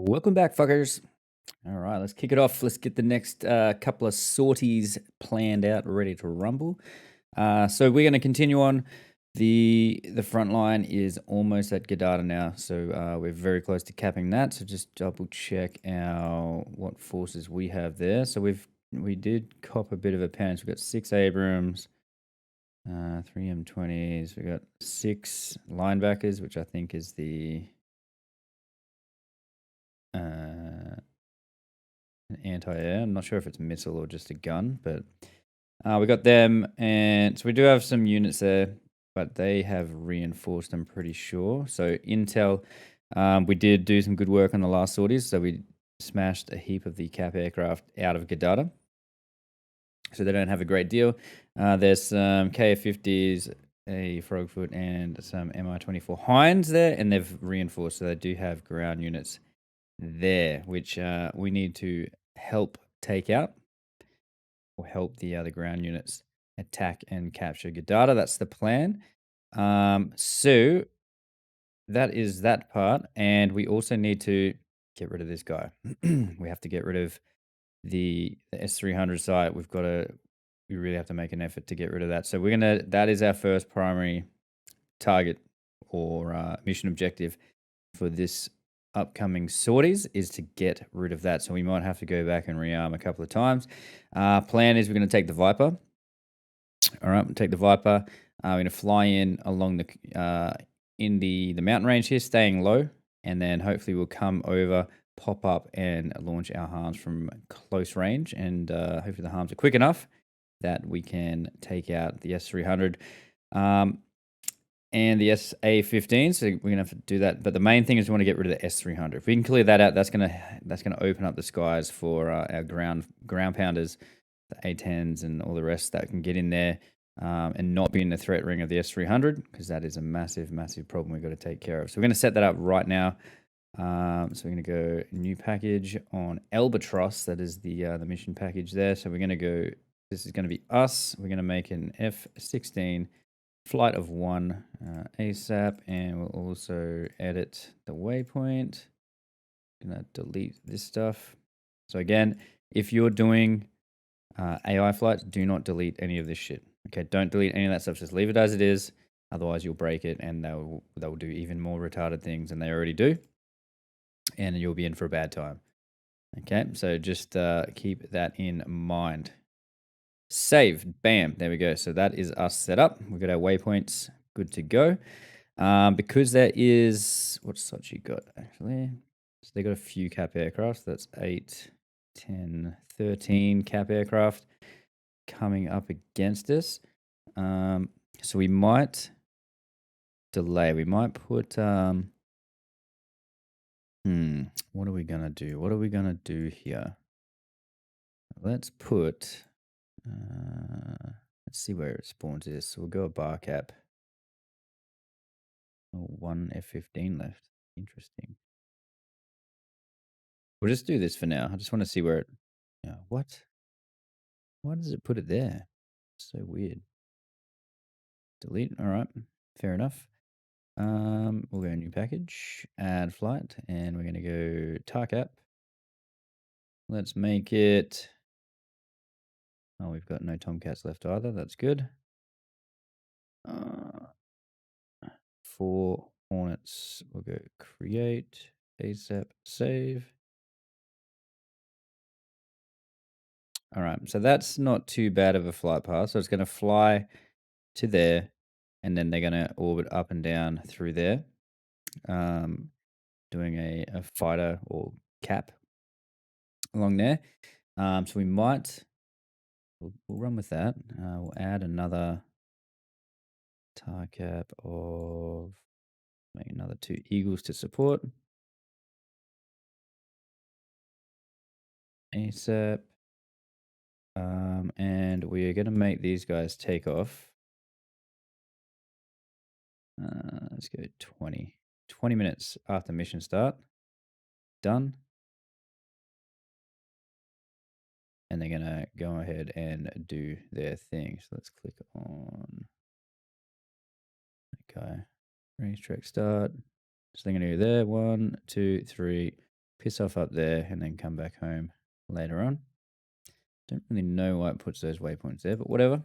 Welcome back, fuckers. All right, let's kick it off. Let's get the next couple of sorties planned out, ready to rumble. So we're going to continue on. The front line is almost at Gadada now, so we're very close to capping that. So just double check our what forces we have there. So we did cop a bit of a punch. We got 6 Abrams, 3 M20s. We got 6 linebackers, which I think is the an anti-air. I'm not sure if it's missile or just a gun, but we got them, and so we do have some units there, but they have reinforced, I'm pretty sure. So intel, we did do some good work on the last sorties, so we smashed a heap of the cap aircraft out of Gadada. So they don't have a great deal. There's some KF-50s, a Frogfoot, and some Mi-24 Hinds there, and they've reinforced, so they do have ground units there, which we need to help take out or help the other ground units attack and capture Gadada. That's the plan. So that is that part, and we also need to get rid of this guy. We have to get rid of the S300 site. We really have to make an effort to get rid of that. So that is our first primary target or mission objective for this upcoming sorties, is to get rid of that. So we might have to go back and rearm a couple of times. Plan is we're going to take the Viper. All right, we'll take the Viper. We're going to fly in along in the mountain range here, staying low, and then hopefully we'll come over, pop up, and launch our harms from close range. And hopefully the harms are quick enough that we can take out the S300. And the SA-15, so we're gonna have to do that. But the main thing is we want to get rid of the S300. If we can clear that out, that's gonna open up the skies for our ground pounders, the A10s, and all the rest that can get in there and not be in the threat ring of the S300, because that is a massive, massive problem we've got to take care of. So we're gonna set that up right now. So we're gonna go new package on Albatross. That is the mission package there. So we're gonna go. This is gonna be us. We're gonna make an F-16. Flight of 1 ASAP, and we'll also edit the waypoint. Gonna delete this stuff. So again, if you're doing AI flights, do not delete any of this shit. Okay, don't delete any of that stuff. Just leave it as it is. Otherwise, you'll break it, and they'll do even more retarded things than they already do, and you'll be in for a bad time. Okay, so just keep that in mind. Save. Bam. There we go. So that is us set up. We've got our waypoints good to go. Because there is, what's Sortie got actually? So they got a few cap aircraft. So that's 8, 10, 13 cap aircraft coming up against us. So we might delay. We might put, what are we going to do? What are we going to do here? Let's put, let's see where it spawns is. So we'll go a bar cap. Oh, 1 F-15 left. Interesting. We'll just do this for now. I just want to see where it. Yeah, what? Why does it put it there? So weird. Delete. All right. Fair enough. We'll go new package, add flight, and we're going to go TARCAP. Let's make it. Oh, we've got no Tomcats left either. That's good. 4 Hornets. We'll go create, ASAP, save. All right. So that's not too bad of a flight path. So it's going to fly to there, and then they're going to orbit up and down through there, doing a fighter or cap along there. So we might, we'll run with that. We'll add another tar cap of, make another 2 Eagles to support. ASAP. And we are going to make these guys take off. Let's go 20 minutes after mission start. Done. And they're going to go ahead and do their thing. So let's click on, okay, racetrack start. So they're going to do there, 1, 2, 3, piss off up there, and then come back home later on. Don't really know why it puts those waypoints there, but whatever.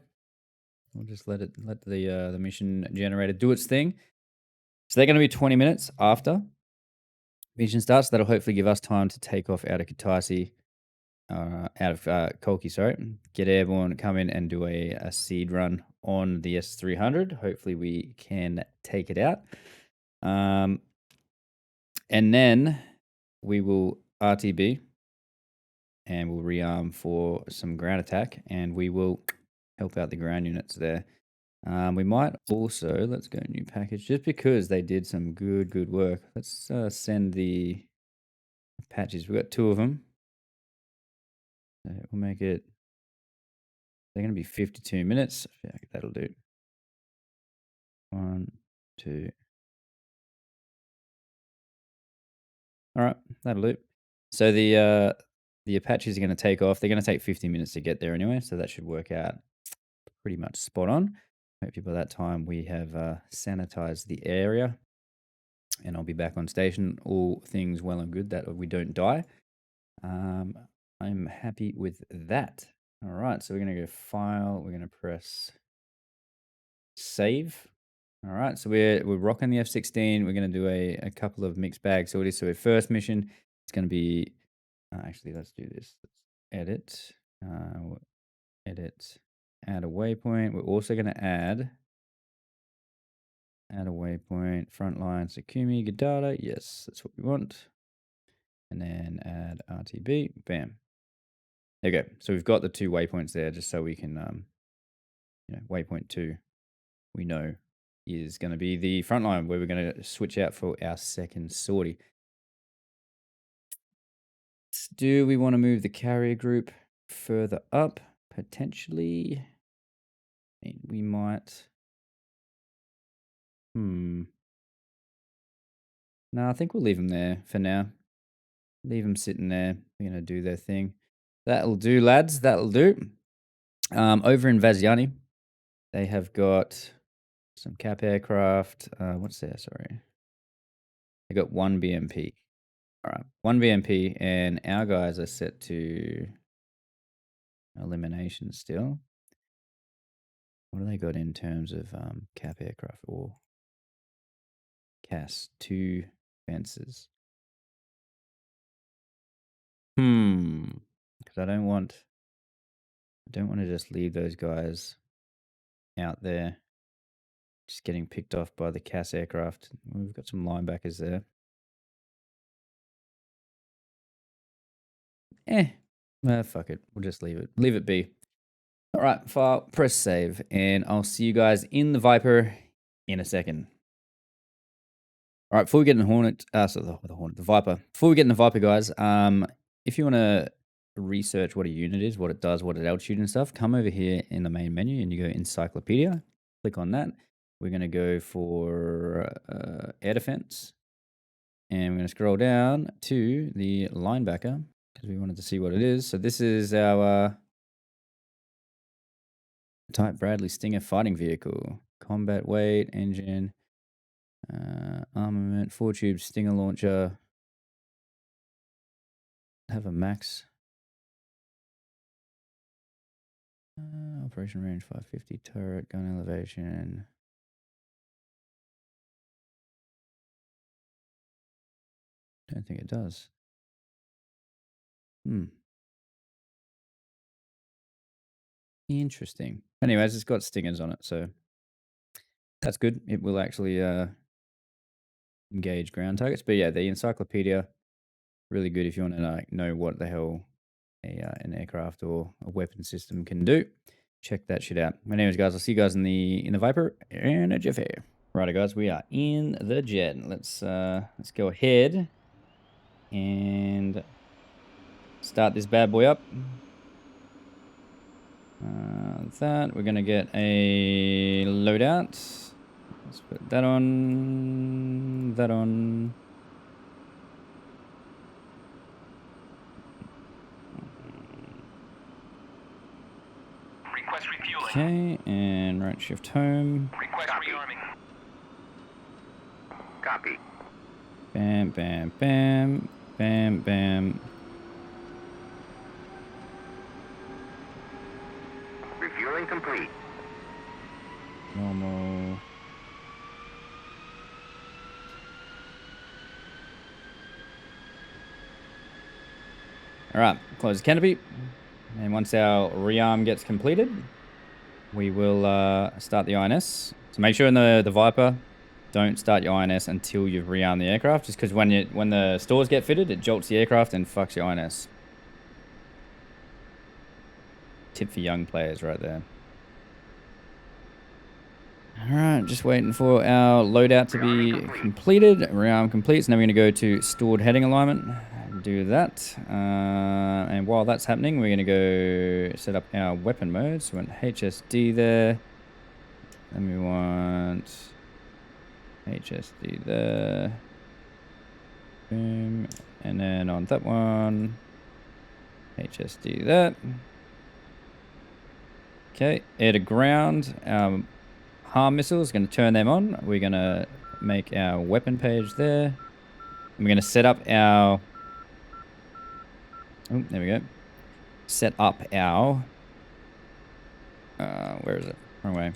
We'll just let the mission generator do its thing. So they're going to be 20 minutes after mission starts. That'll hopefully give us time to take off out of Caucasus, Colchi, sorry. Get airborne, come in and do a seed run on the S300. Hopefully we can take it out. And then we will RTB and we'll rearm for some ground attack, and we will help out the ground units there. We might also, let's go new package, just because they did some good work. Let's send the patches. We've got 2 of them. So we'll make it, they're going to be 52 minutes. Yeah, that'll do. 1, 2. All right, that'll do. So the Apaches are going to take off. They're going to take 50 minutes to get there anyway, so that should work out pretty much spot on. Hopefully by that time we have sanitized the area, and I'll be back on station. All things well and good that we don't die. I'm happy with that. All right, so we're going to go File. We're going to press Save. All right, so we're rocking the F-16. We're going to do a couple of mixed bag sorties. So our first mission is going to be, actually, let's do this. Let's edit, add a waypoint. We're also going to add a waypoint, frontline, Sakumi, Gadada. Yes, that's what we want. And then add RTB. Bam. There you go. So we've got the 2 waypoints there, just so we can, waypoint 2, we know is going to be the front line where we're going to switch out for our second sortie. Do we want to move the carrier group further up? Potentially. I mean, we might. No, I think we'll leave them there for now. Leave them sitting there. They're going to do their thing. That'll do, lads. That'll do. Over in Vaziani, they have got some cap aircraft. What's there? Sorry. They got 1 BMP. All right. 1 BMP, and our guys are set to elimination still. What do they got in terms of cap aircraft or CAS? 2 fences. Because I don't want to just leave those guys out there just getting picked off by the CAS aircraft. We've got some linebackers there. Fuck it. We'll just leave it. Leave it be. All right, file, press save, and I'll see you guys in the Viper in a second. All right, before we get in the Hornet, the Viper. Before we get in the Viper, guys, if you want to research what a unit is, what it does, what it altitude and stuff, come over here in the main menu and you go encyclopedia. Click on that. We're going to go for air defense, and we're going to scroll down to the linebacker because we wanted to see what it is. So this is our Type Bradley Stinger fighting vehicle. Combat weight, engine, armament, 4-tube Stinger launcher. Have a max. Operation range 550, turret, gun elevation. Don't think it does. Interesting. Anyways, it's got stingers on it, so that's good. It will actually engage ground targets. But yeah, the encyclopedia, really good if you want to know what the hell an aircraft or a weapon system can do. Check that shit out. Anyways, guys, I'll see you guys in the Viper in a jiffy. Righto, guys, we are in the jet. Let's go ahead and start this bad boy up. That we're gonna get a loadout. Let's put that on. That on. Request refueling. Okay, and right shift home. Request rearming. Copy. Bam, bam, bam. Bam, bam. Refueling complete. Normal. All right, close the canopy. And once our rearm gets completed, we will start the INS. So make sure in the Viper, don't start your INS until you've rearmed the aircraft, just because when the stores get fitted, it jolts the aircraft and fucks your INS. Tip for young players right there. All right, just waiting for our loadout to be completed. Rearm complete. So now we're going to go to stored heading alignment. Do that. And while that's happening, we're going to go set up our weapon mode. So we want HSD there. Then we want HSD there. Boom. And then on that one, HSD that. Okay, air to ground. Harm missiles, going to turn them on. We're going to make our weapon page there. And we're going to set up our... Oh, there we go. Set up our... where is it? Wrong way.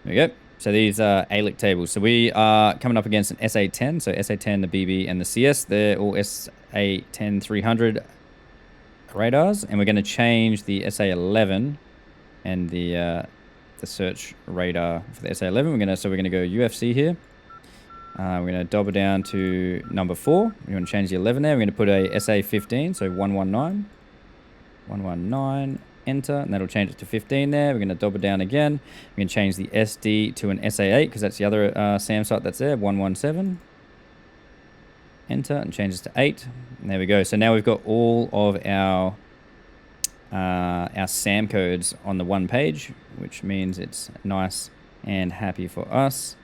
There we go. So these are ALIC tables. So we are coming up against an SA-10. So SA-10, the BB, and the CS. They're all SA-10-300 radars. And we're going to change the SA-11 and the search radar for the SA-11. We're gonna go UFC here. We're gonna double down to number 4. We're gonna change the 11 there. We're gonna put a SA-15, so 119. 119, enter, and that'll change it to 15 there. We're gonna double down again. We're gonna change the SD to an SA-8 because that's the other SAM site that's there. 117. Enter and change this to 8. And there we go. So now we've got all of our SAM codes on the one page, which means it's nice and happy for us.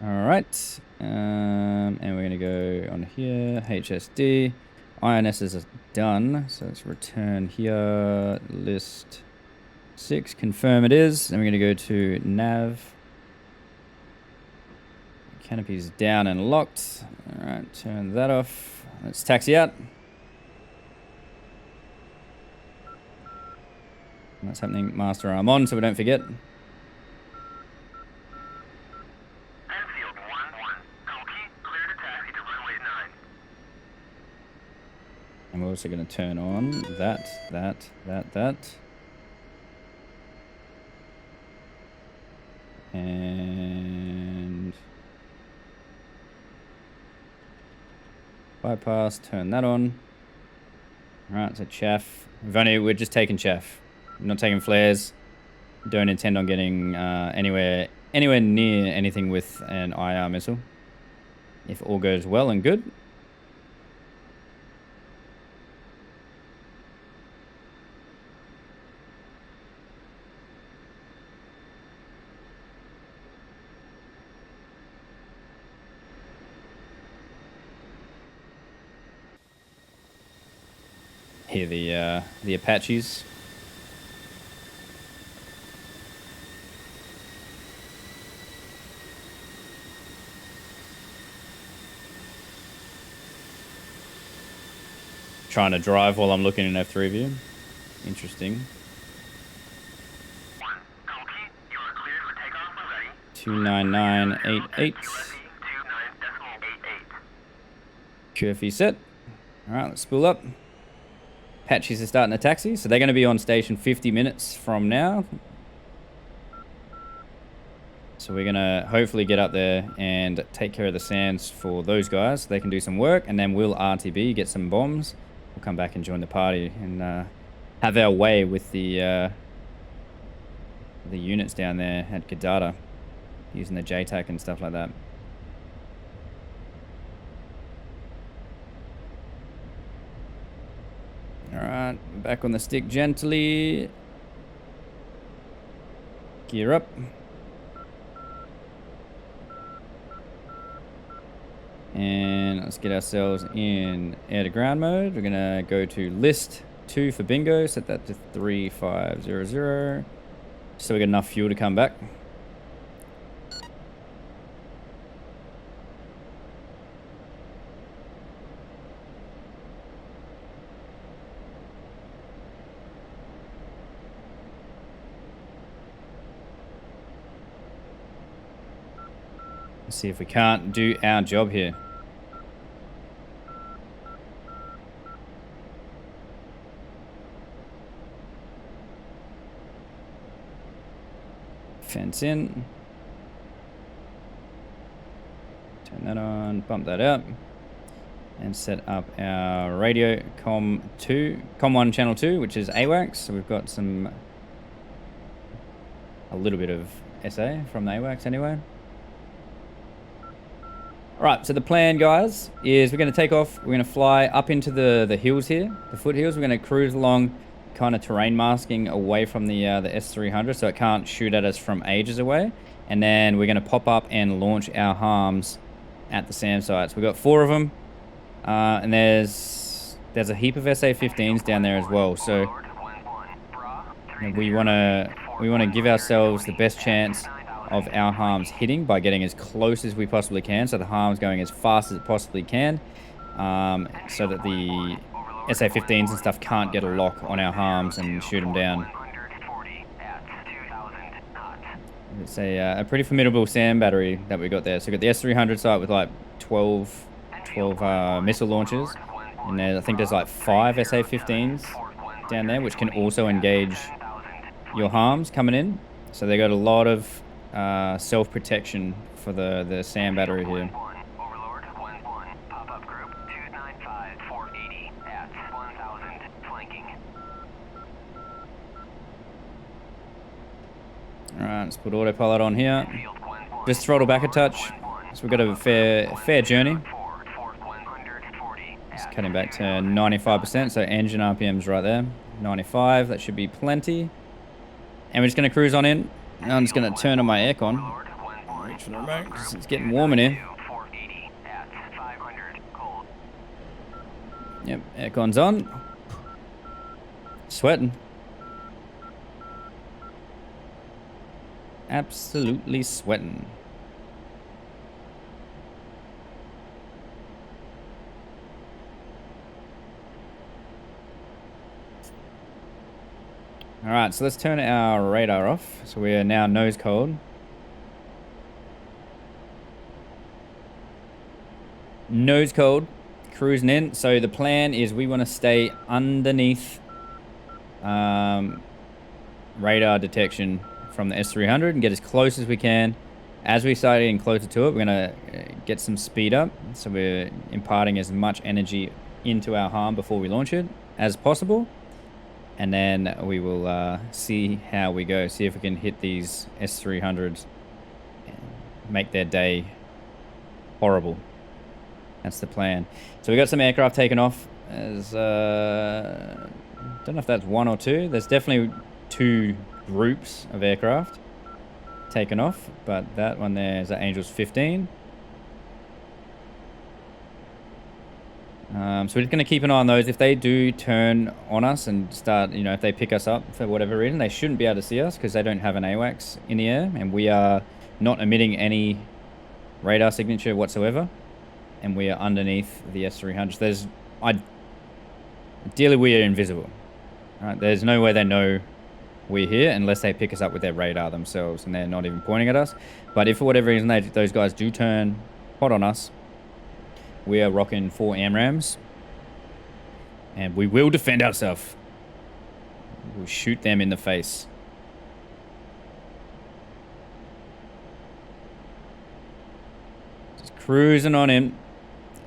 All right, and we're gonna go on here, HSD. INS is done, so let's return here, list 6, confirm it is. Then we're gonna go to nav. Canopy's down and locked. All right, turn that off. Let's taxi out. And that's happening. Master arm on, so we don't forget. Enfield 1-1. Copy. Clear to taxi to runway 9. And we're also going to turn on that. And bypass, turn that on. All right, so chaff. We're just taking chaff. We're not taking flares. Don't intend on getting anywhere near anything with an IR missile. If all goes well and good. Hear the Apaches. Trying to drive while I'm looking in F3 view. Interesting. 1. Copy. You are cleared for takeoff when ready. 29988. 29.88. QFE set. All right, let's spool up. Apaches are starting a taxi, so they're going to be on station 50 minutes from now. So we're going to hopefully get up there and take care of the sands for those guys so they can do some work, and then we'll RTB, get some bombs. We'll come back and join the party and have our way with the units down there at Gadada, using the JTAC and stuff like that. Alright, back on the stick gently. Gear up. And let's get ourselves in air to ground mode. We're gonna go to list 2 for bingo. Set that to 3500. So we got enough fuel to come back. Let's see if we can't do our job here. Fence in. Turn that on, bump that up. And set up our radio com 1 channel 2, which is AWACS. So we've got a little bit of SA from the AWACS anyway. Alright, so the plan, guys, is we're going to take off. We're going to fly up into the hills here, the foothills. We're going to cruise along, kind of terrain masking away from the S300 so it can't shoot at us from ages away. And then we're going to pop up and launch our harms at the SAM sites. We've got 4 of them. And there's a heap of SA-15s down there as well. So we want to give ourselves the best chance of our harms hitting by getting as close as we possibly can, so the harm's going as fast as it possibly can, so that the SA-15s and stuff can't get a lock on our harms and shoot them down. It's a pretty formidable SAM battery that we got there. So we got the S300 site with like 12 missile launchers, and I think there's like 5 SA-15s down there, which can also engage your harms coming in. So they got a lot of self-protection for the SAM battery here. Alright, let's put autopilot on here. Just throttle back a touch. So we've got a fair journey. Just cutting back to 95%, so engine RPM's right there. 95, that should be plenty. And we're just going to cruise on in. I'm just going to turn on my aircon. Reach for the remote because it's getting warm in here. Yep, aircon's on. Sweating. Absolutely sweating. Alright, so let's turn our radar off. So we are now nose cold. Nose cold, cruising in. So the plan is we want to stay underneath radar detection from the S300 and get as close as we can. As we start getting closer to it, we're going to get some speed up. So we're imparting as much energy into our harm before we launch it as possible. And then we will see how we go. See if we can hit these S300s and make their day horrible. That's the plan. So we got some aircraft taken off. As don't know if that's 1 or 2. There's definitely 2 groups of aircraft taken off, but that one there is at Angels 15. So we're just going to keep an eye on those. If they do turn on us and start, if they pick us up for whatever reason, they shouldn't be able to see us because they don't have an AWACS in the air, and we are not emitting any radar signature whatsoever, and we are underneath the S300. Ideally, we are invisible. Right? There's no way they know we're here unless they pick us up with their radar themselves, and they're not even pointing at us. But if for whatever reason those guys do turn hot on us, we are rocking 4 AMRAAMs, and we will defend ourselves. We'll shoot them in the face. Just cruising on in.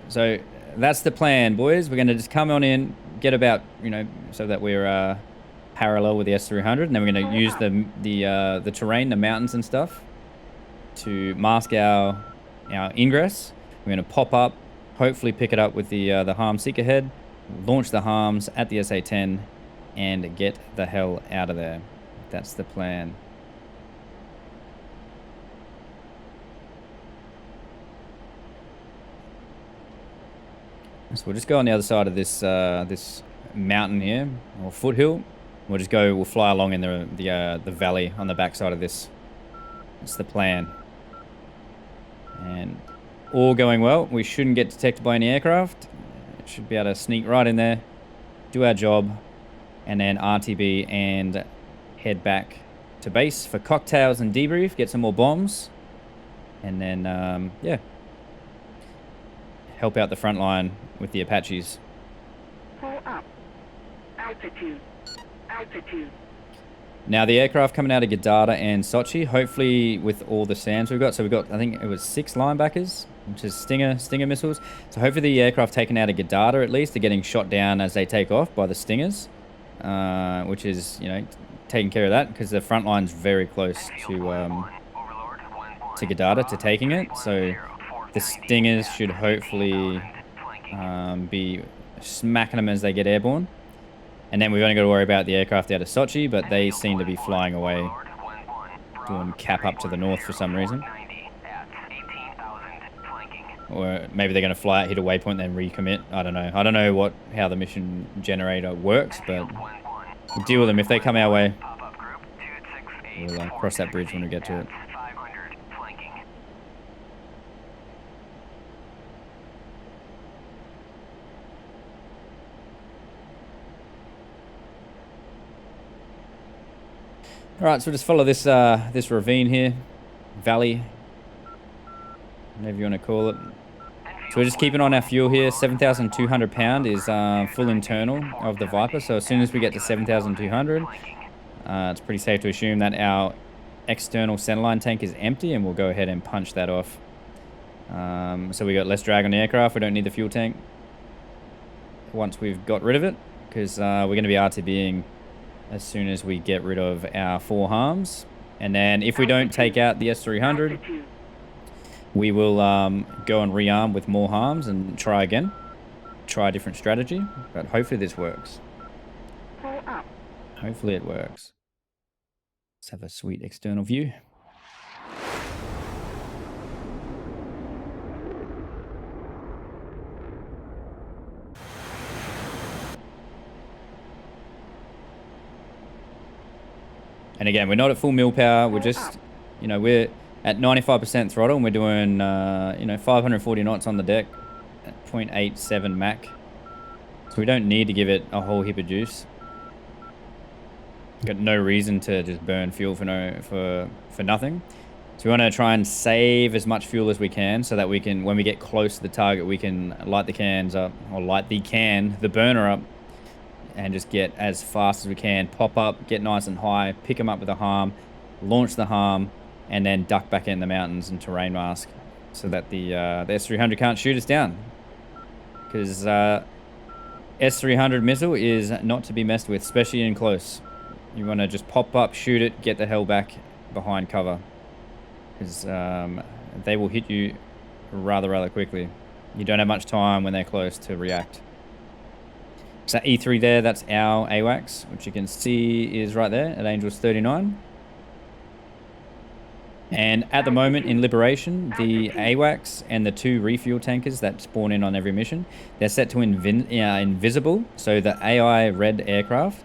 So that's the plan, boys. We're going to just come on in, get about, so that we're parallel with the S300, and then we're going to use the terrain, the mountains and stuff, to mask our ingress. We're going to pop up, hopefully pick it up with the harm seeker head, launch the harms at the SA-10, and get the hell out of there. That's the plan. So we'll just go on the other side of this this mountain here, or foothill. We'll fly along in the valley on the backside of this. That's the plan. And all going well. We shouldn't get detected by any aircraft. Should be able to sneak right in there, do our job, and then RTB and head back to base for cocktails and debrief, get some more bombs, and then, yeah, help out the front line with the Apaches. Pull up. Altitude. Altitude. Now, the aircraft coming out of Gadada and Sochi, hopefully with all the SAMs we've got, so we've got, I think it was 6 linebackers, which is Stinger missiles. So hopefully the aircraft taken out of Gadada at least are getting shot down as they take off by the Stingers, which is, you know, taking care of that because the front line's very close to Gadada, to taking it. So the Stingers should hopefully be smacking them as they get airborne. And then we've only got to worry about the aircraft out of Sochi, but they seem to be flying away, doing cap up to the north for some reason. Or maybe they're going to fly out, hit a waypoint, then recommit. I don't know. I don't know how the mission generator works, but we'll deal with them. If they come our way, we'll cross that bridge when we get to it. All right, so we'll just follow this this ravine here, valley, whatever you want to call it. So we're just keeping on our fuel here. 7,200 pound is full internal of the Viper. So as soon as we get to 7,200, it's pretty safe to assume that our external centerline tank is empty, and we'll go ahead and punch that off. So we got less drag on the aircraft. We don't need the fuel tank once we've got rid of it, because we're going to be RTBing as soon as we get rid of our 4 harms. And then if we don't take out the S300, we will go and rearm with more harms and try again. Try a different strategy. But hopefully this works. Hopefully it works. Let's have a sweet external view. And again, we're not at full mil power. We're just, you know, we're at 95% throttle, and we're doing, you know, 540 knots on the deck at 0.87 Mach. So we don't need to give it a whole heap of juice. Got no reason to just burn fuel for nothing. So we want to try and save as much fuel as we can, so that we can, when we get close to the target, we can light the cans up, or light the burner up, and just get as fast as we can, pop up, get nice and high, pick them up with a harm, launch the harm, and then duck back in the mountains and terrain mask, so that the S300 can't shoot us down. Because S300 missile is not to be messed with, especially in close. You want to just pop up, shoot it, get the hell back behind cover, because they will hit you rather quickly. You don't have much time when they're close to react. So that E3 there, that's our AWACS, which you can see is right there at Angels 39. And at the moment in Liberation, the AWACS and the 2 refuel tankers that spawn in on every mission, they're set to invisible. So the AI red aircraft,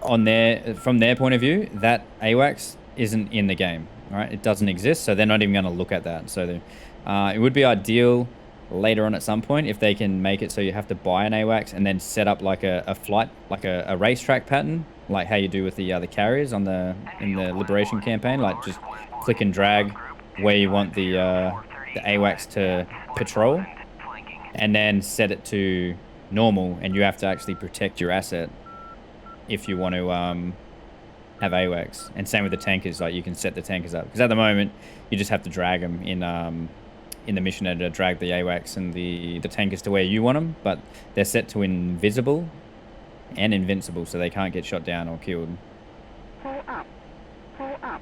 from their point of view, that AWACS isn't in the game. All right, it doesn't exist, so they're not even going to look at that. So it would be ideal later on at some point if they can make it so you have to buy an AWACS and then set up like a flight, like a racetrack pattern, like how you do with the carriers in the Liberation campaign. Like just click and drag where you want the AWACS to patrol, and then set it to normal, and you have to actually protect your asset if you want to have AWACS. And same with the tankers, like you can set the tankers up, because at the moment you just have to drag them in the mission editor, drag the AWACS and the tankers to where you want them, but they're set to invisible and invincible, so they can't get shot down or killed. Pull up. Pull up.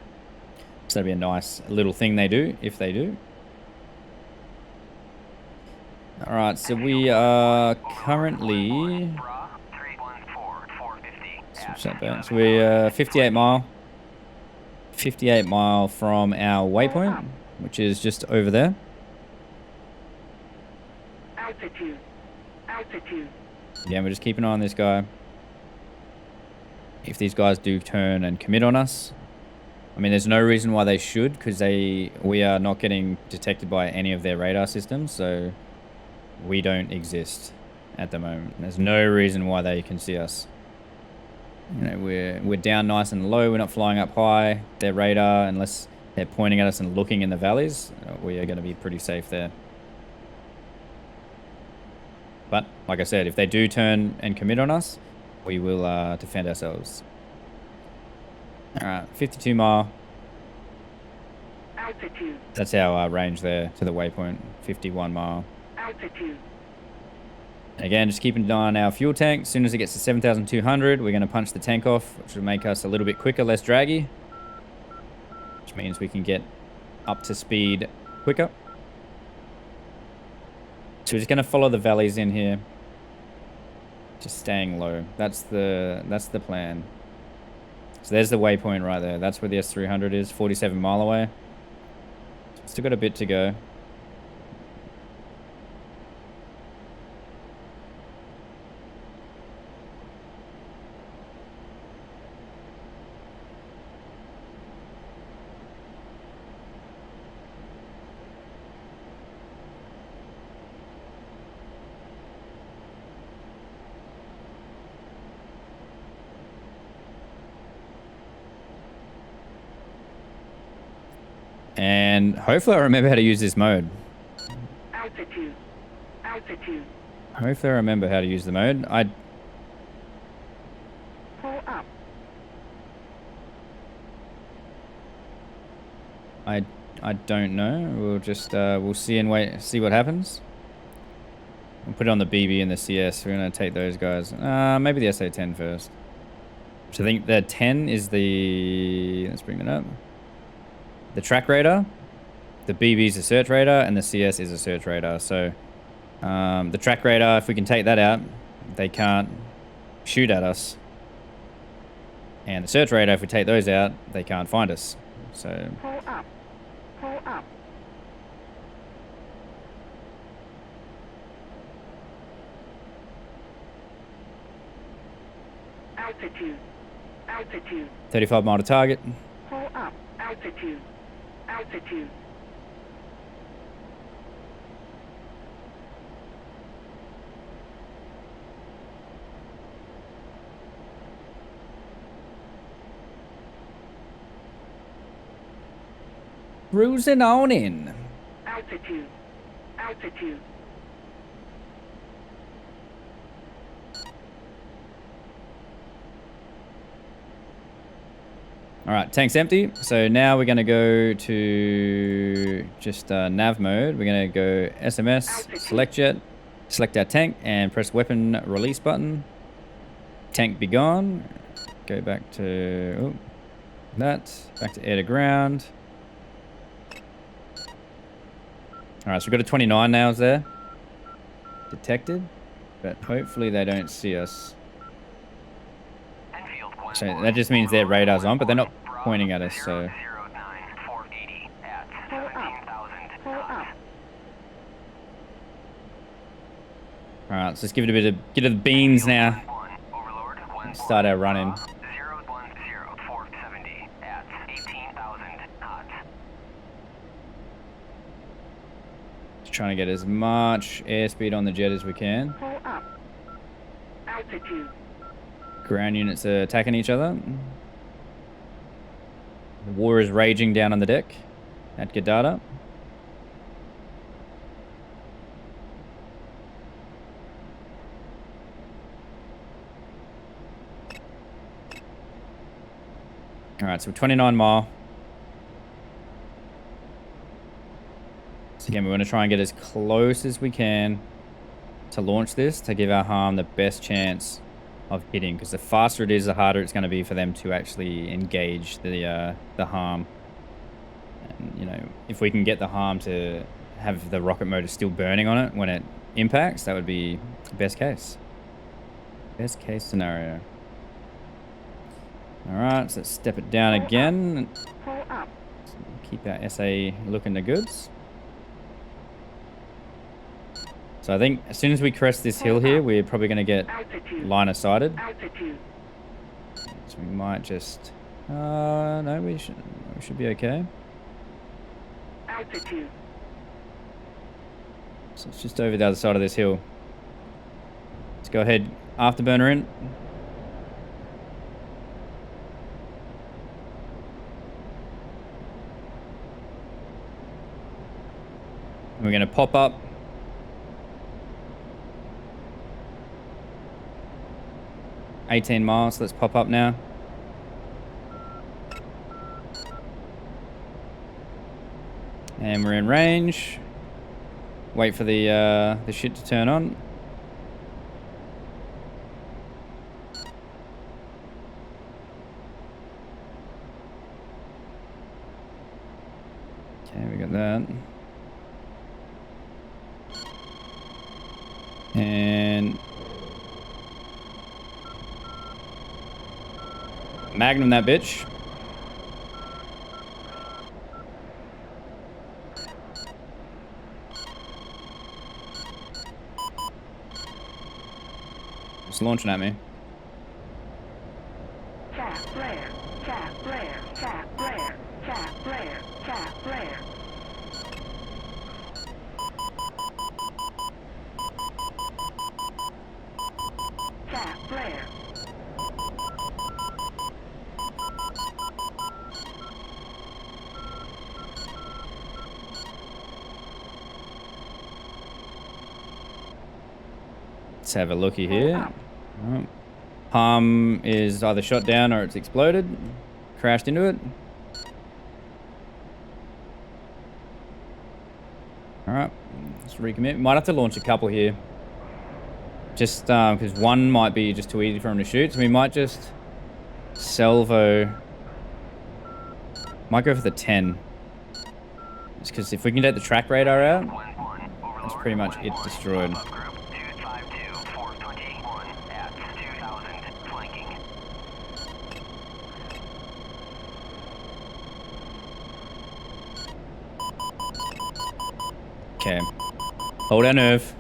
So that'd be a nice little thing they do, if they do. Alright, so we are currently... Switch that back. So we're 58 mile from our waypoint, which is just over there. Altitude. Altitude. Again, we're just keeping an eye on this guy. If these guys do turn and commit on us, I mean, there's no reason why they should, because we are not getting detected by any of their radar systems, so we don't exist at the moment. There's no reason why they can see us. You know, we're down nice and low. We're not flying up high. Their radar, unless they're pointing at us and looking in the valleys, we are going to be pretty safe there. But like I said, if they do turn and commit on us, we will defend ourselves. All right, 52 mile. Altitude. That's our range there to the waypoint, 51 mile. Altitude. Again, just keeping an eye on our fuel tank. As soon as it gets to 7,200, we're going to punch the tank off, which will make us a little bit quicker, less draggy. Which means we can get up to speed quicker. So we're just going to follow the valleys in here. Just staying low. That's the plan. So there's the waypoint right there. That's where the S300 is, 47 mile away. Still got a bit to go. And hopefully I remember how to use this mode. Altitude. Altitude. Hopefully I remember how to use the mode. Pull up. I don't know. We'll just we'll see and wait, see what happens. We'll put it on the BB and the CS. We're gonna take those guys. Maybe the SA-10 first. So I think the 10 is the, let's bring that up. The track radar, the BB is a search radar, and the CS is a search radar. So the track radar, if we can take that out, they can't shoot at us. And the search radar, if we take those out, they can't find us. So Pull up. Pull up. Altitude. Altitude. 35 mile to target. Pull up. Altitude. Altitude. Cruising on in. Altitude. Altitude. All right, tank's empty. So now we're going to go to just nav mode. We're going to go SMS, select jet, select our tank, and press weapon release button. Tank be gone. Go back to back to air to ground. All right, so we've got a 29 now is there. Detected, but hopefully they don't see us. So that just means their radar's on, but they're not pointing at us, so. Pull up. Pull up. Alright, so let's give it a bit of beans now. Start our run in. Just trying to get as much airspeed on the jet as we can. Pull up. Altitude. Ground units are attacking each other. The war is raging down on the deck at Gadada. Alright, so 29 mile. So again, we want to try and get as close as we can to launch this to give our harm the best chance of hitting, because the faster it is, the harder it's going to be for them to actually engage the harm. And, you know, if we can get the harm to have the rocket motor still burning on it when it impacts, that would be best case. Best case scenario. All right, so let's step it down again. Pull up. Keep our SA looking the goods. So I think as soon as we crest this hill here, we're probably going to get Altitude. line of sighted. Altitude. So we might just... no, we should be okay. Altitude. So it's just over the other side of this hill. Let's go ahead. Afterburner in. We're going to pop up. $18 miles. Let's pop up now. And we're in range. Wait for the shit to turn on. Okay, we got that. And Magnum that bitch. It's launching at me. Tap flare. Tap flare. Tap flare. Tap flare. Tap flare. Tap flare. Let's have a looky here. Oh. Palm is either shot down or it's exploded. Crashed into it. Alright, let's recommit. Might have to launch a couple here. Just because one might be just too easy for him to shoot. So we might just salvo. Might go for the 10. Just because if we can get the track radar out, that's pretty much it destroyed. Okay. Hold our nerve.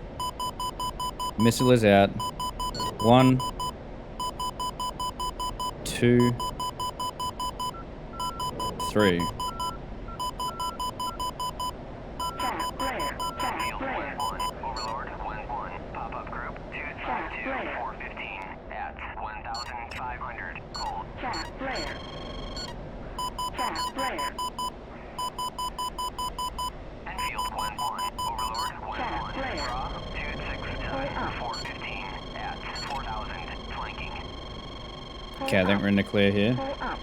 Missile is out. 1, 2, 3. Tap flare. Tap flare. Overlord 1-1. Pop-up group 252-415 at 1,500. Cold. Tap flare. Tap flare. Enfield 1-1. Overlord 1-1. flare. Raw 267-415 at 4,000. Flanking. Okay, I think we're in the clear here. Pull up.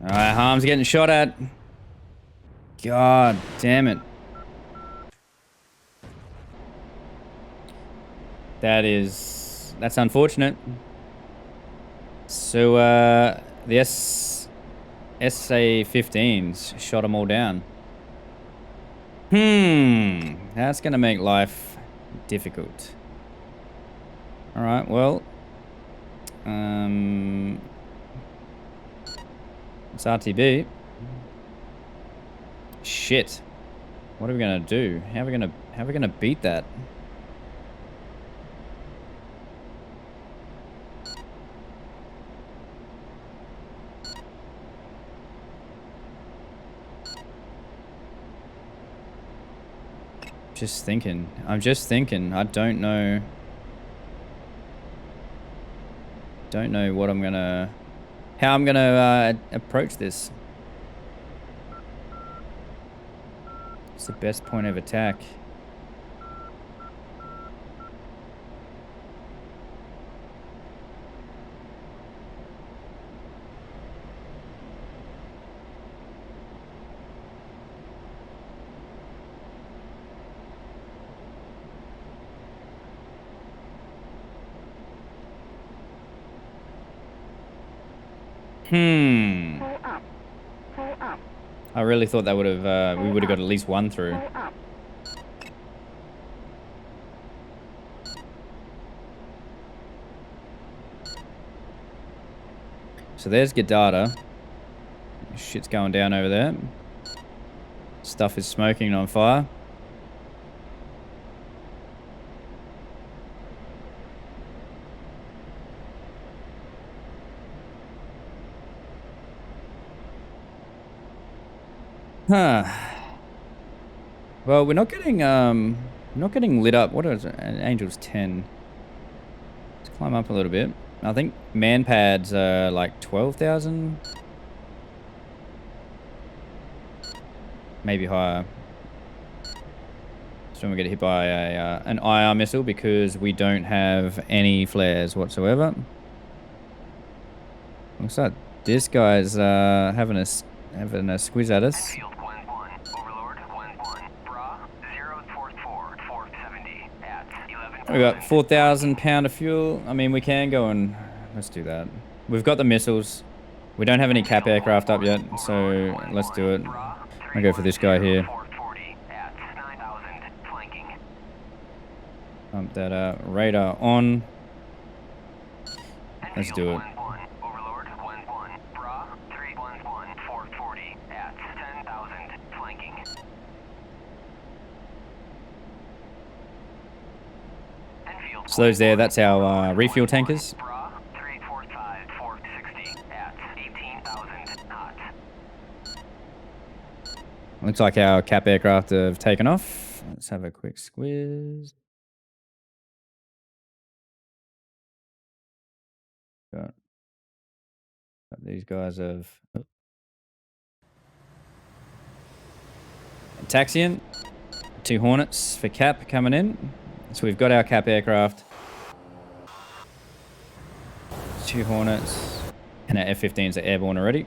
Alright, Harm's getting shot at. God damn it. That's unfortunate. So, the SA-15s shot them all down. That's gonna make life difficult. Alright, well. It's RTB. Shit. What are we gonna do? How are we gonna beat that? Just thinking. I'm just thinking. I don't know. Don't know what I'm gonna... How I'm gonna approach this. It's the best point of attack. Pull up. Pull up. I really thought that would have, we would have got at least one through. Pull up. So there's Gadada. Shit's going down over there. Stuff is smoking and on fire. Huh. Well, we're not getting lit up. What is it? Angel's 10. Let's climb up a little bit. I think man pads are like 12,000. Maybe higher. So we get hit by an IR missile because we don't have any flares whatsoever. Looks like this guy's having a squiz at us. Enfield Gwen 1, Overlord Gwen 1, Bra 044 470 at 11. We got 4,000 pound of fuel. I mean, we can go and let's do that. We've got the missiles. We don't have any cap aircraft up yet, so let's do it. I'm gonna go for this guy here. 440 at 9,000 flanking. Pump that radar on. Let's do it. Overlord 1-1, Bra 311 440 at 10,000 flanking. Enfield So those there, that's our refuel tankers. Bra 345 460 at 18,000 knots. Looks like our cap aircraft have taken off. Let's have a quick squiz. Got these guys have Taxian, 2 Hornets for cap coming in. So we've got our cap aircraft, 2 Hornets, and our F-15s are airborne already.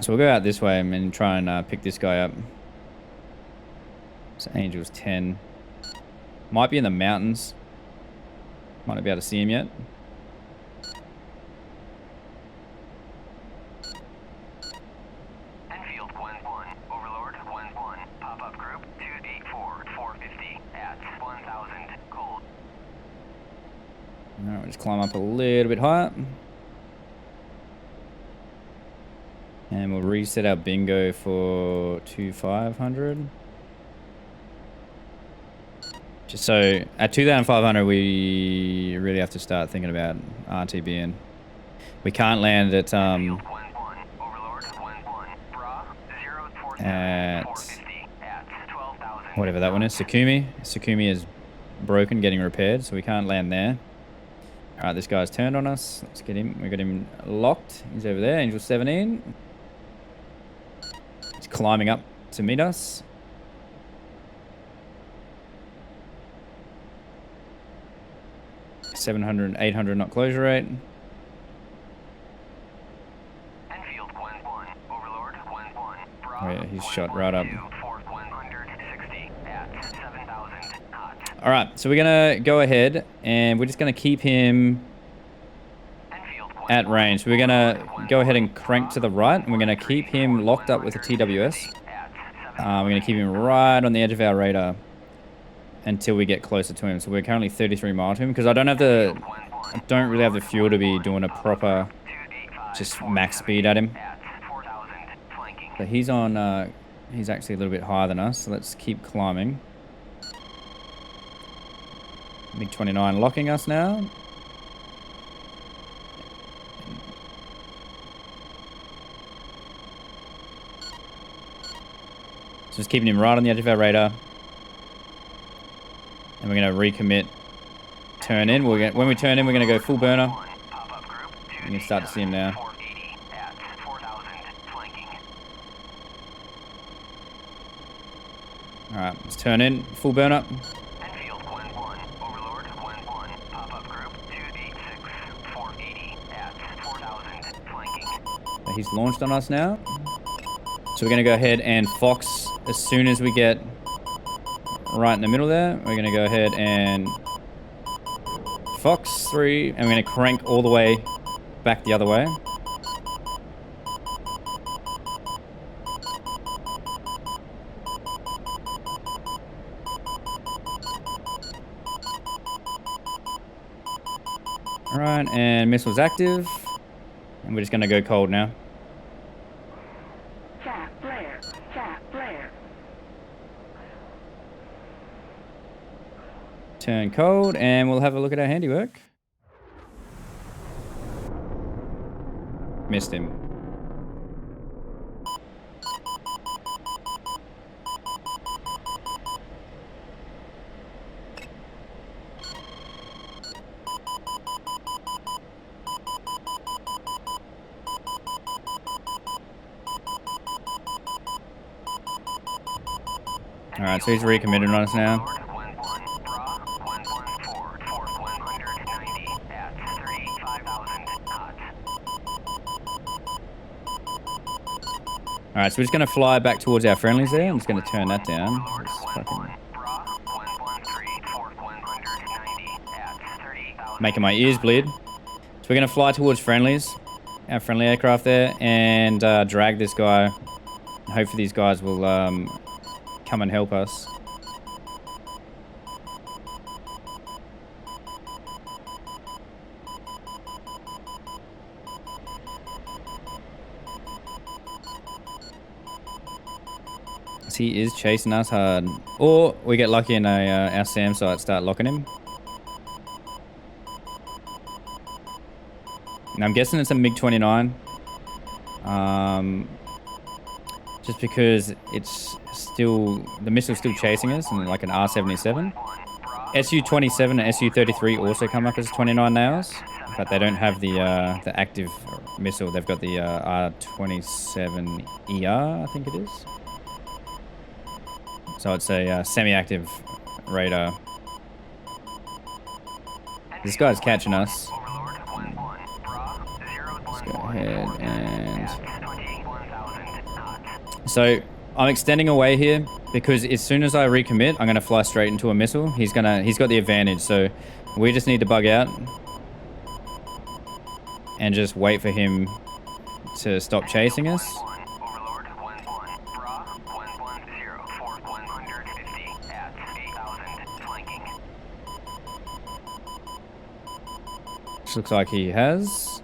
So we'll go out this way and try and pick this guy up. So Angel's 10. Might be in the mountains. Might not be able to see him yet. Enfield Gwen 1, Overlord Gwen 1, pop-up group 284 450 at 1,000 cold. Alright, we'll just climb up a little bit higher. And we'll reset our bingo for 2,500. Just so at 2,500, we really have to start thinking about RTBing. We can't land at Gwen 1, Overlord Gwen 1, Bra 047 at 450 at 12,000. whatever that one is. Sakumi. Sakumi is broken, getting repaired, so we can't land there. All right, this guy's turned on us. Let's get him. We got him locked. He's over there. Angel 17. He's climbing up to meet us. $700, $800 knot closure rate. Enfield Gwen 1, Overlord Gwen 1, Bra Oh yeah, he's shot right up. 160 at 7,000 knots. All right, so we're gonna go ahead and we're just gonna keep him Enfield Gwen at range. We're gonna go ahead and crank to the right, and we're gonna keep him locked up with a TWS. We're gonna keep him right on the edge of our radar until we get closer to him. So we're currently 33 miles to him because I don't really have the fuel to be doing a proper just max speed at him. But he's on. He's actually a little bit higher than us. So let's keep climbing. MiG-29 locking us now. So just keeping him right on the edge of our radar. And we're going to recommit, turn in. When we turn in, we're going to go full burner. You can start to see him now. Alright, let's turn in, full burner. Enfield Gwen 1, Overlord Gwen 1, pop-up group 286 480 at 4,000 flanking. He's launched on us now. So we're going to go ahead and Fox as soon as we get right in the middle there. We're going to go ahead and Fox 3, and we're going to crank all the way back the other way. Alright, and missile's active. And we're just going to go cold now. Chaff flare. Chaff flare. Turn cold, and we'll have a look at our handiwork. Missed him. Alright, so he's recommitted on us now. Alright, so we're just going to fly back towards our friendlies there. I'm just going to turn that down. Making my ears bleed. So we're going to fly towards friendlies. Our friendly aircraft there. And drag this guy. Hopefully these guys will come and help us. He is chasing us hard. Or we get lucky and our SAM sites start locking him. And I'm guessing it's a MiG-29. Just because it's still... The missile's still chasing us and like an R-77. Su-27 and Su-33 also come up as 29 nails. But they don't have the active missile. They've got the R-27ER, I think it is. So it's a semi-active radar. This guy's catching us. Let's go ahead and... So I'm extending away here because as soon as I recommit, I'm going to fly straight into a missile. He's got the advantage, so we just need to bug out and just wait for him to stop chasing us. Looks like he has.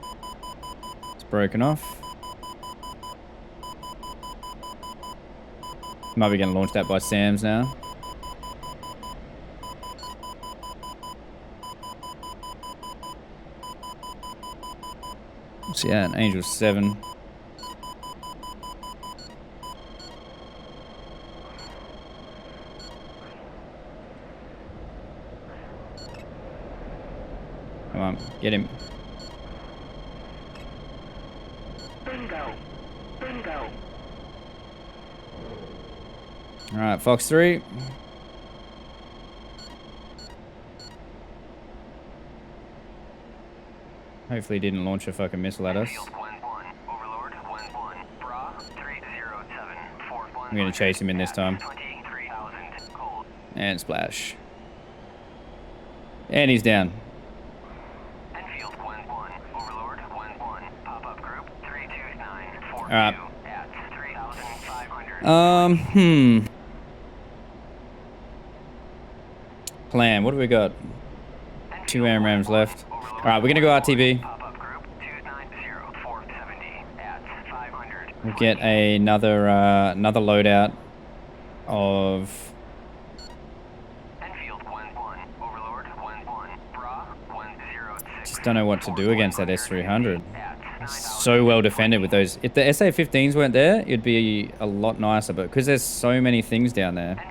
It's broken off. Might be getting launched at by SAMs now. So yeah, an Angel 7. Come on, get him. Bingo. Bingo. Alright, Fox 3. Hopefully he didn't launch a fucking missile at us. I'm gonna chase him in this time. And splash. And he's down. Alright. Plan. What do we got? 2 AMRAMs left. Alright, we're gonna go RTB. We'll get another loadout of... Just don't know what to do against that S300. So well defended with those. If the SA-15s weren't there, it'd be a lot nicer, but because there's so many things down there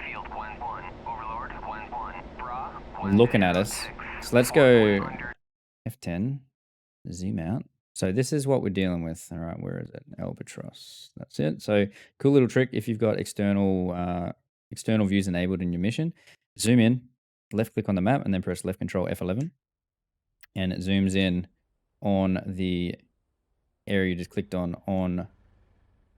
looking at us. So let's go F10, zoom out. So this is what we're dealing with. All right, where is it? Albatross. That's it. So cool little trick if you've got external views enabled in your mission. Zoom in, left click on the map, and then press left control F11. And it zooms in on the area you just clicked on.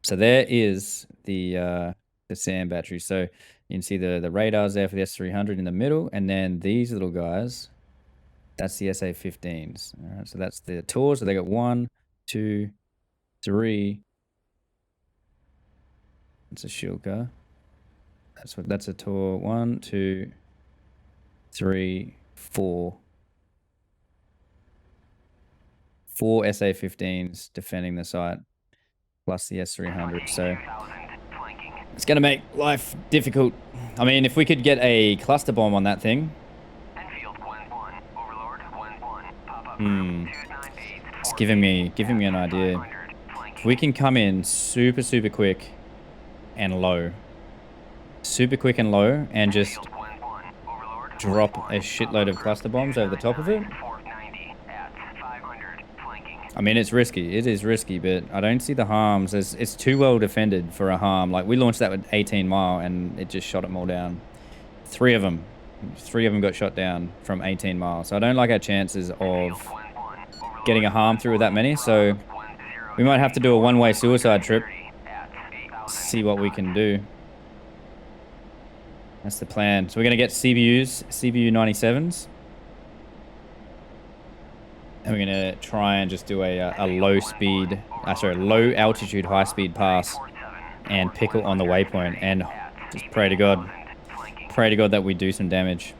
So there is the SAM battery. So you can see the radars there for the S300 in the middle, and then these little guys, that's the SA-15s. All right, so that's the tours. So they got 1, 2, 3. That's a Shilka. That's a tour. 1, 2, 3, 4. 4 SA-15s defending the site, plus the S300. So it's going to make life difficult. I mean, if we could get a cluster bomb on that thing. It's giving me an idea. If we can come in super, super quick and low. Super quick and low and just drop a shitload of cluster bombs over the top of it. I mean, it's risky. It is risky, but I don't see the harms. It's too well defended for a harm. Like, we launched that with 18 mile, and it just shot them all down. Three of them got shot down from 18 miles. So I don't like our chances of getting a harm through with that many. So we might have to do a one-way suicide trip. See what we can do. That's the plan. So we're going to get CBUs, CBU 97s. And we're going to try and just do a low altitude, high speed pass and pickle on the waypoint and just pray to God that we do some damage.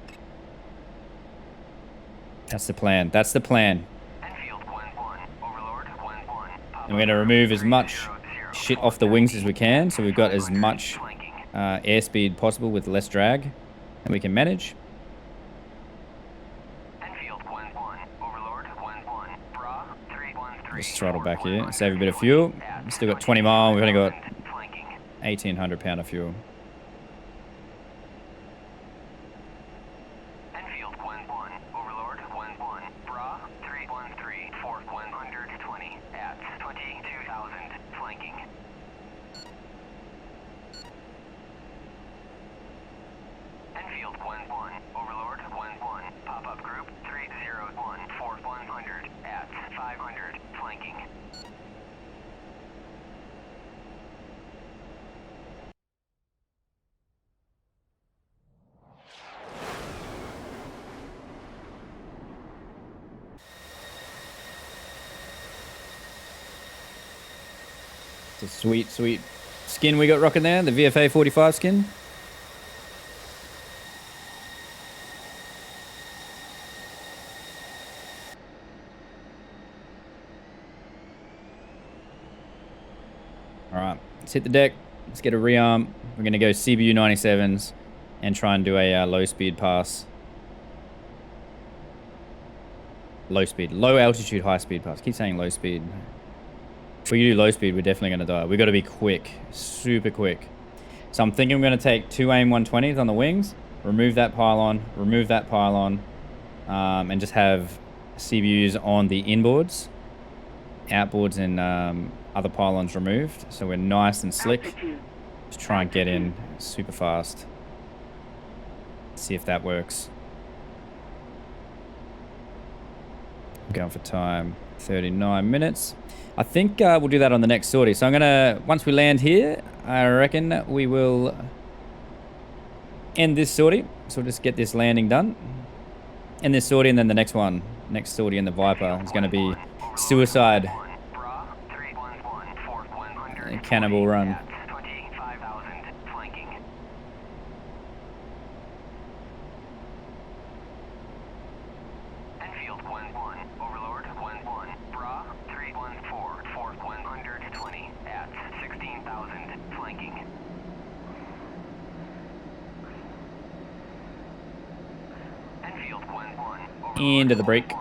That's the plan. That's the plan. And we're going to remove as much shit off the wings as we can, so we've got as much airspeed possible with less drag that we can manage. Just throttle back here, save a bit of fuel. Still got 20 mile. We've only got 1,800 pound of fuel. It's a sweet, sweet skin we got rocking there, the VFA 45 skin. Alright, let's hit the deck. Let's get a rearm. We're going to go CBU 97s and try and do a low speed pass. Low speed. Low altitude, high speed pass. Keep saying low speed. If we do low speed, we're definitely going to die. We've got to be quick. Super quick. So I'm thinking I'm going to take two AIM 120s on the wings. Remove that pylon. Remove that pylon. And just have CBUs on the inboards. Outboards and other pylons removed. So we're nice and slick. Just try and get in super fast. See if that works. I'm going for time 39 minutes. I think we'll do that on the next sortie. So I'm gonna, once we land here, I reckon we will end this sortie. So we'll just get this landing done. End this sortie, and then the next one, next sortie in the Viper is gonna be suicide. Cannibal run. Into the break.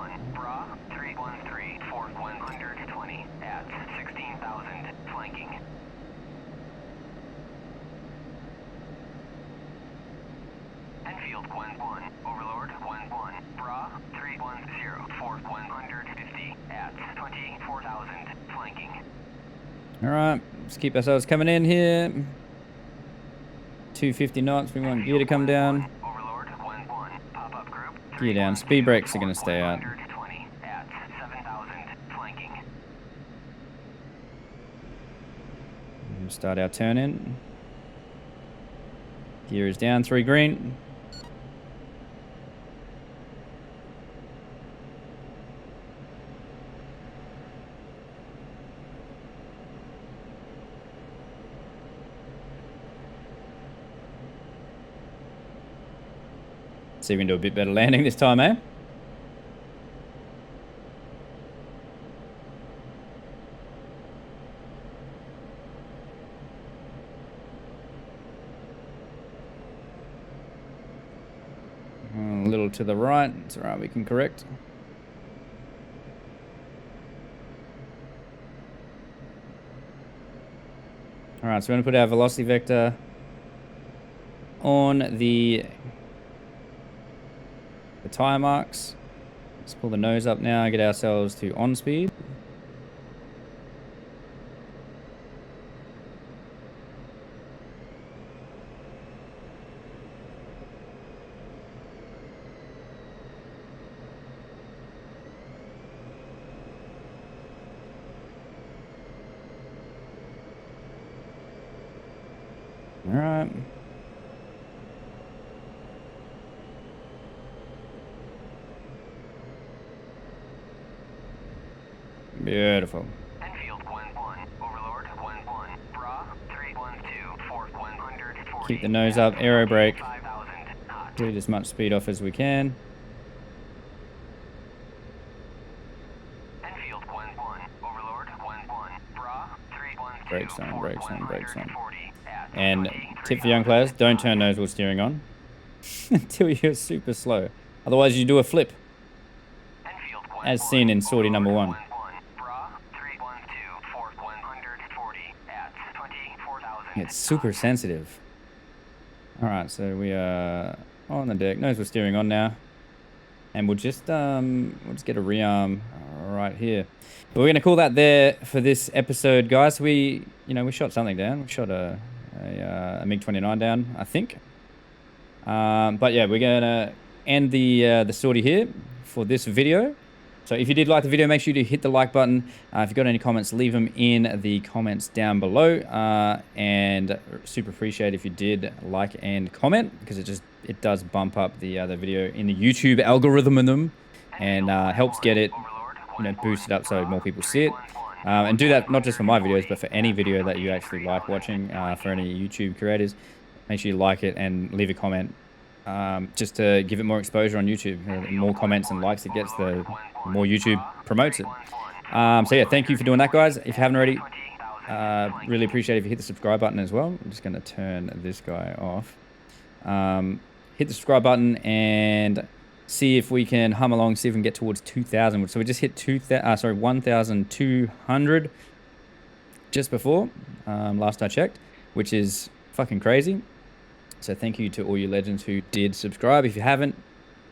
Alright, let's keep ourselves coming in here. 250 knots, we want gear to come down. Gear down, speed brakes are going to stay out. Start our turn in. Gear is down, 3 green. See if we can do a bit better landing this time, eh? A little to the right. It's alright, we can correct. All right, so we're going to put our velocity vector on the tire marks. Let's pull the nose up now, get ourselves to on speed. All right. Beautiful. Enfield 1-1, Overlord 1-1, Bra 312, Fort 140. Keep the nose up, aero brake. 5,000 hot. Bleed as much speed off as we can. Enfield 1-1, Overlord 1-1, Bra 312, Brakes on, Fort brakes on, brakes on. 140 at And 20, tip for young players, don't turn nose wheel steering on until you're super slow. Otherwise you do a flip, Enfield as seen in Sortie number 1. 1-1, Bra 312, Fort 140 at 24,000. It's super sensitive. Alright, so we are on the deck. Nose wheel steering on now. And we'll just get a rearm right here. But we're going to call that there for this episode, guys. We shot something down. We shot a MiG-29 down, I think. But yeah, we're going to end the sortie here for this video. So if you did like the video, make sure you hit the like button. If you've got any comments, leave them in the comments down below. And super appreciate if you did like and comment, because it does bump up the video in the YouTube algorithm and helps get it boosted up so more people see it. And do that not just for my videos, but for any video that you actually like watching. For any YouTube creators, make sure you like it and leave a comment. Just to give it more exposure on YouTube. The more comments and likes it gets, the more YouTube promotes it. So yeah, thank you for doing that, guys. If you haven't already, really appreciate it if you hit the subscribe button as well. I'm just going to turn this guy off. Hit the subscribe button and see if we can hum along, see if we can get towards 2,000. So we just hit 1,200 just before, last I checked, which is fucking crazy. So thank you to all you legends who did subscribe. If you haven't,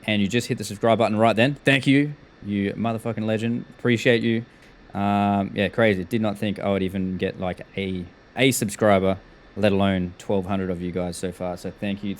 and you just hit the subscribe button right then, thank you, you motherfucking legend. Appreciate you. Yeah, crazy. Did not think I would even get like a subscriber, let alone 1,200 of you guys so far. So thank you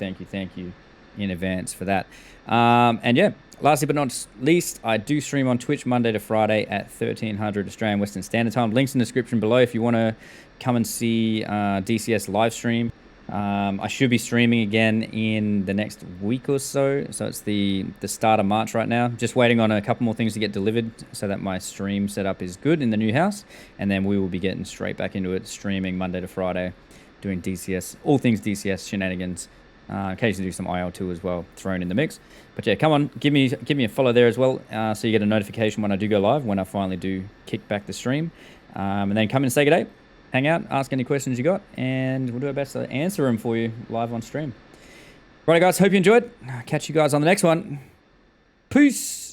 in advance for that. And yeah, lastly but not least, I do stream on Twitch Monday to Friday at 1300 Australian Western Standard Time. Links in the description below if you want to come and see DCS live stream. I should be streaming again in the next week or so. So it's the start of March right now. Just waiting on a couple more things to get delivered so that my stream setup is good in the new house. And then we will be getting straight back into it, streaming Monday to Friday, doing DCS, all things DCS shenanigans. Occasionally do some IL2 as well, thrown in the mix. But yeah, come on, give me a follow there as well, so you get a notification when I do go live, when I finally do kick back the stream. And then come and say good day. Hang out, ask any questions you got, and we'll do our best to answer them for you live on stream. Right, guys, hope you enjoyed. Catch you guys on the next one. Peace.